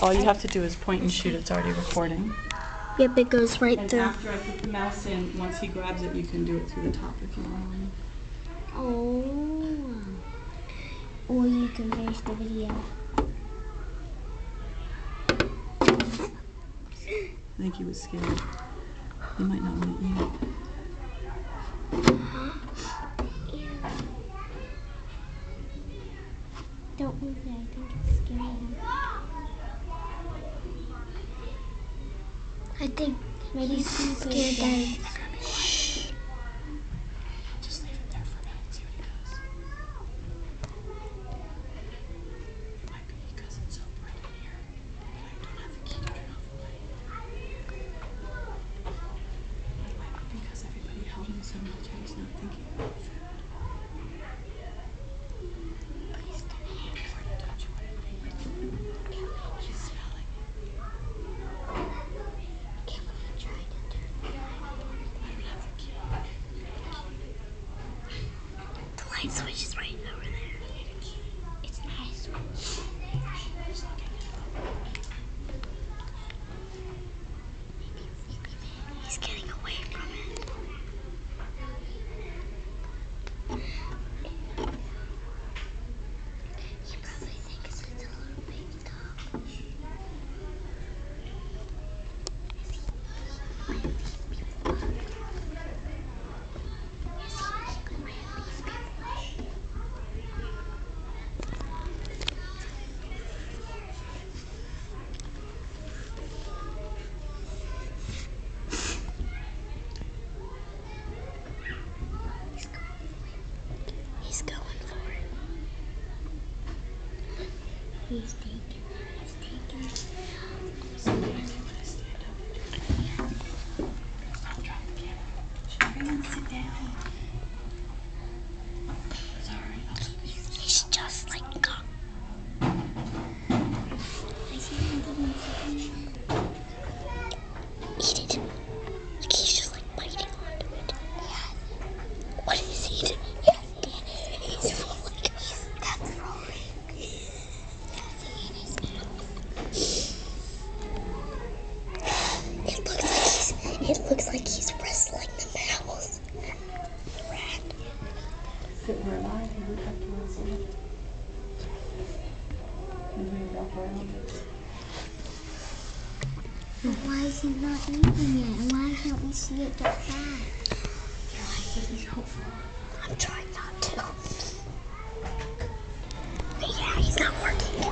All you have to do is point and shoot. It's already recording. Yep, it goes right and through. And after I put the mouse in, once he grabs it, you can do it through the top if you want. Oh. Or you can finish the video. I think he was scared. He might not want to eat it. Don't move it. I think it's scaring him. I think he's scared that. Just leave it there for a minute and see what he does. Might be because it's so bright in here. I don't have the key to turn off the light. It might be because everybody held him so much and he's not thinking about food. The light switch is right over there. It's not a switch. He's getting away from it. He probably thinks it's a little baby dog. He's going for it. He's taking it. He's taking it. Don't drop the camera. Should everyone sit down? Sorry. He's just like a cock. Eat it. Like he's just like biting onto it. Yeah. What is he doing? He's rolling. That's rolling. That's in his mouth. It looks like he's wrestling the mouse. The rat. Sit where it lies and look up to us. And we wrap around it. But why is he not eating it? And why can't we see it get back? I'm trying not to. But yeah, he's not working.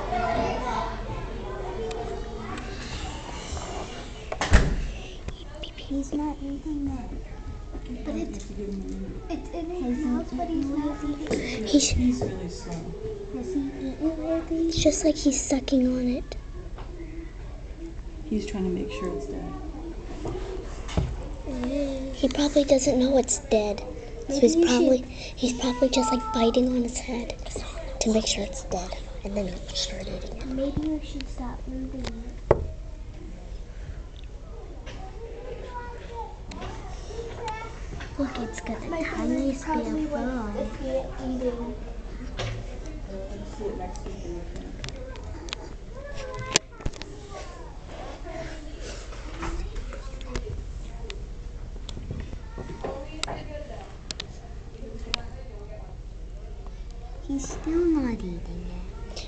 He's not eating it. But it's in his mouth, but he's not eating it. He's really slow. Has he eaten already? It's just like he's sucking on it. He's trying to make sure it's dead. He probably doesn't know it's dead. So he's probably just like biting on his head to make sure it's dead. And then he'll start eating it. Maybe we should stop moving it. Look, it's got the tiniest bit of bone. He's still not eating it.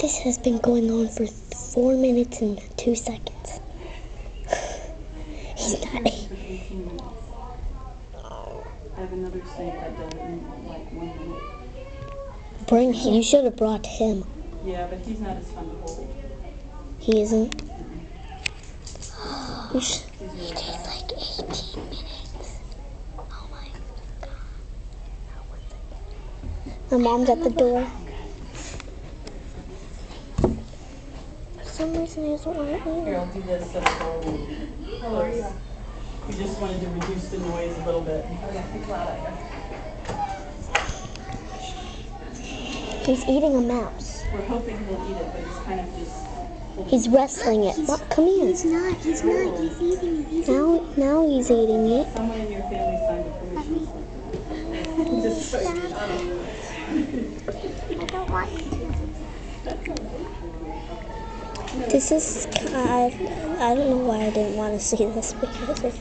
This has been going on for 4 minutes and 2 seconds. He's not eating. I have another snake that does it in like 1 minute. Bring him. You should have brought him. Yeah, but he's not as fun to hold. He isn't. He's really It takes like 18 minutes. Oh my God. My mom's at the door. For some reason, he doesn't want to eat Here, it. I'll do this. How are you? We just wanted to reduce the noise a little bit. Oh yeah, be loud, I guess. He's eating a mouse. We're hoping he'll eat it, but he's kind of just... He's wrestling it. Come here. He's not. He's eating it. Now he's eating it. Someone in your family signed a permission slip. Just so you know. I don't want to. This is, I don't know why I didn't want to see this because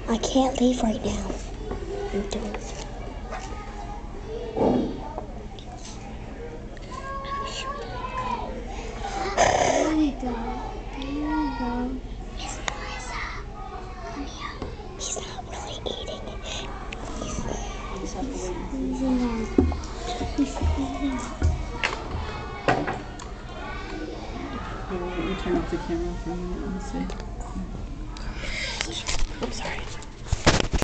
I can't leave right now. I'm doing this. There we go. He's not really eating it. He's eating it. Let me turn off the camera for a minute and see. Oops, sorry.